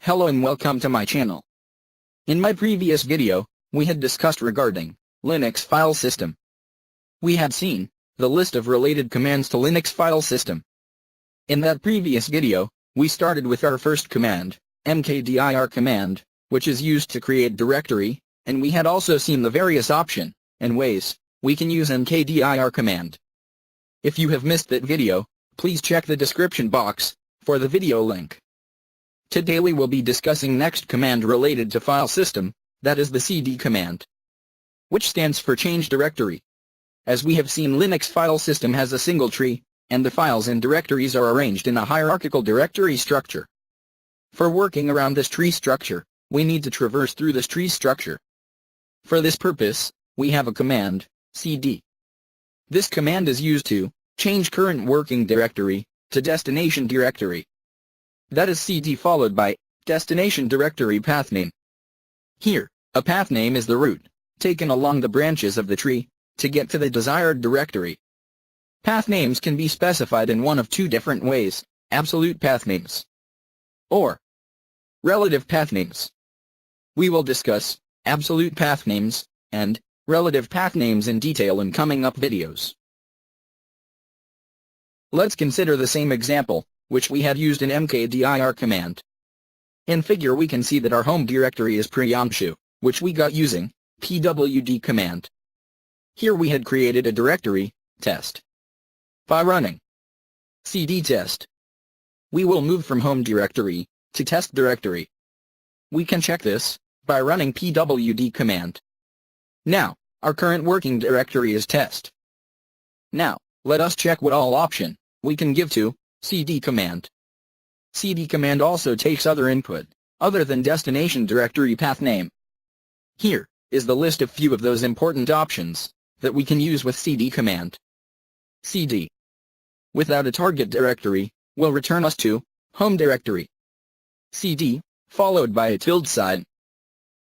Hello and welcome to my channel. In my previous video, we had discussed regarding Linux file system. We had seen the list of related commands to Linux file system. In that previous video, we started with our first command, Mkdir command, which is used to create directory, and we had also seen the various options and ways we can use Mkdir command. If you have missed that video, please check the description box for the video link. Today we will be discussing next command related to file system, that is the cd command, which stands for change directory. As we have seen, Linux file system has a single tree, and the files and directories are arranged in a hierarchical directory structure. For working around this tree structure, we need to traverse through this tree structure. For this purpose, we have a command, cd. This command is used to change current working directory to destination directory. That is cd followed by destination directory path name. Here, a path name is the route taken along the branches of the tree to get to the desired directory. Path names can be specified in one of two different ways: absolute path names or relative path names. We will discuss absolute path names and relative path names in detail in coming up videos. Let's consider the same example, which we had used in Mkdir command. In figure we can see that our home directory is Part-2, which we got using pwd command. Here we had created a directory, test. By running cd test, we will move from home directory to test directory. We can check this by running pwd command. Now, our current working directory is test. Now, let us check what all option we can give to cd command. Cd command also takes other input, other than destination directory path name. Here is the list of few of those important options that we can use with cd command. Cd without a target directory will return us to home directory. Cd followed by a tilde sign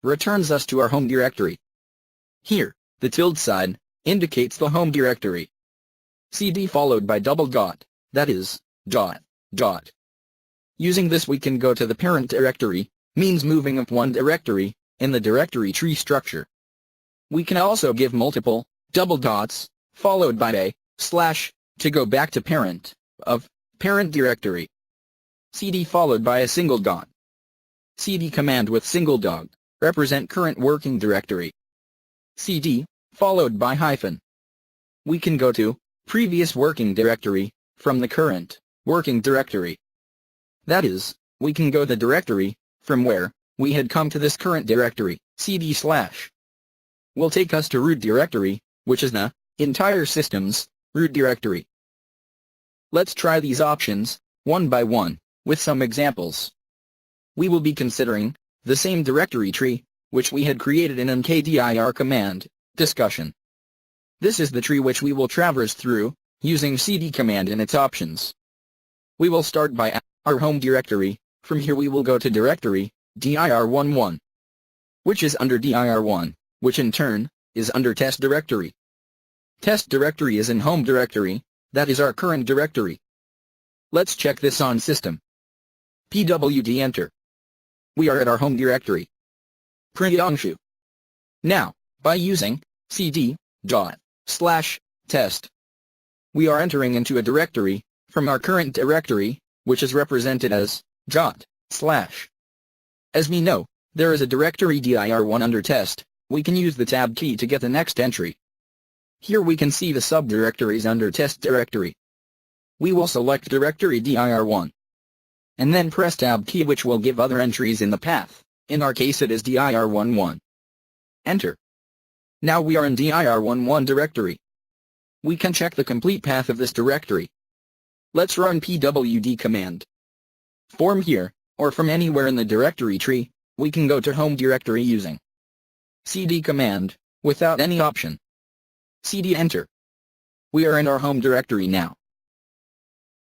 returns us to our home directory. Here, the tilde sign indicates the home directory. Cd followed by double dot, that is, dot. Using this we can go to the parent directory, means moving of one directory in the directory tree structure. We can also give multiple double dots, followed by a slash, to go back to parent of parent directory. Cd followed by a single dot. Cd command with single dot represent current working directory. Cd followed by hyphen. We can go to previous working directory from the current working directory. That is, we can go the directory from where we had come to this current directory. Cd slash will take us to root directory, which is the entire system's root directory. Let's try these options one by one with some examples. We will be considering the same directory tree which we had created in Mkdir command discussion. This is the tree which we will traverse through using cd command and its options. We will start by our home directory. From here we will go to directory dir11, which is under dir1, which in turn is under test directory. Test directory is in home directory, that is our current directory. Let's check this on system. pwd enter. We are at our home directory, Part-2. Now, by using cd./test, we are entering into a directory from our current directory, which is represented as /. As we know, there is a directory dir1 under test. We can use the tab key to get the next entry. Here we can see the subdirectories under test directory. We will select directory dir1 and then press tab key, which will give other entries in the path. In our case it is dir11. Enter. Now we are in dir11 directory. We can check the complete path of this directory. Let's run pwd command. From here, or from anywhere in the directory tree, we can go to home directory using cd command, without any option. Cd enter. We are in our home directory now.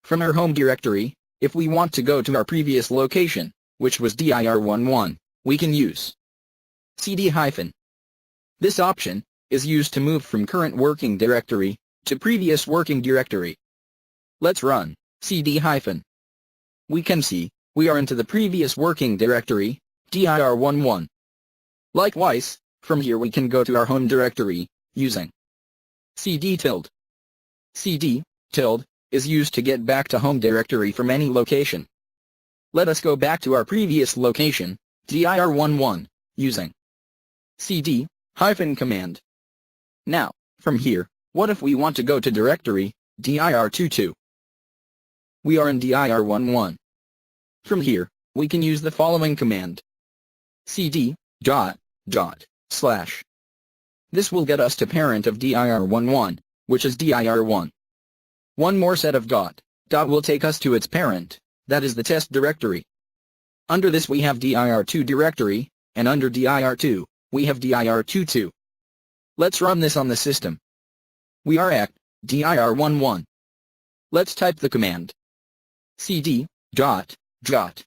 From our home directory, if we want to go to our previous location, which was dir11, we can use cd hyphen. This option is used to move from current working directory to previous working directory. Let's run cd hyphen. We can see we are into the previous working directory, dir11. Likewise, from here we can go to our home directory, using cd tilde. cd tilde is used to get back to home directory from any location. Let us go back to our previous location, dir11, using cd - command. Now, from here, what if we want to go to directory, dir22? We are in dir11. From here, we can use the following command. cd // This will get us to parent of dir11, which is dir1. One more set of dot will take us to its parent, that is the test directory. Under this we have dir2 directory, and under dir2, we have dir22. Let's run this on the system. We are at dir11. Let's type the command. cd // dir2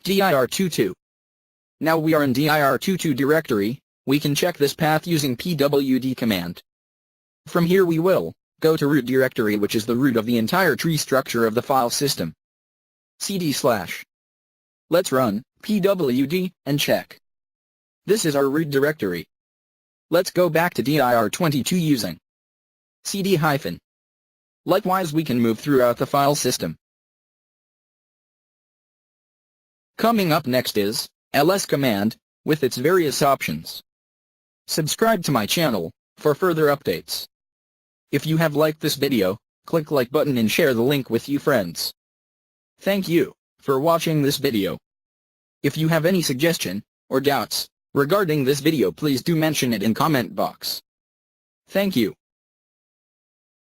dir22. Now we are in dir22 directory, we can check this path using pwd command. From here we will go to root directory, which is the root of the entire tree structure of the file system. cd/. Let's run pwd and check. This is our root directory. Let's go back to dir22 using cd-. Likewise we can move throughout the file system. Coming up next is ls command, with its various options. Subscribe to my channel for further updates. If you have liked this video, click like button and share the link with you friends. Thank you for watching this video. If you have any suggestion or doubts regarding this video, please do mention it in comment box. Thank you.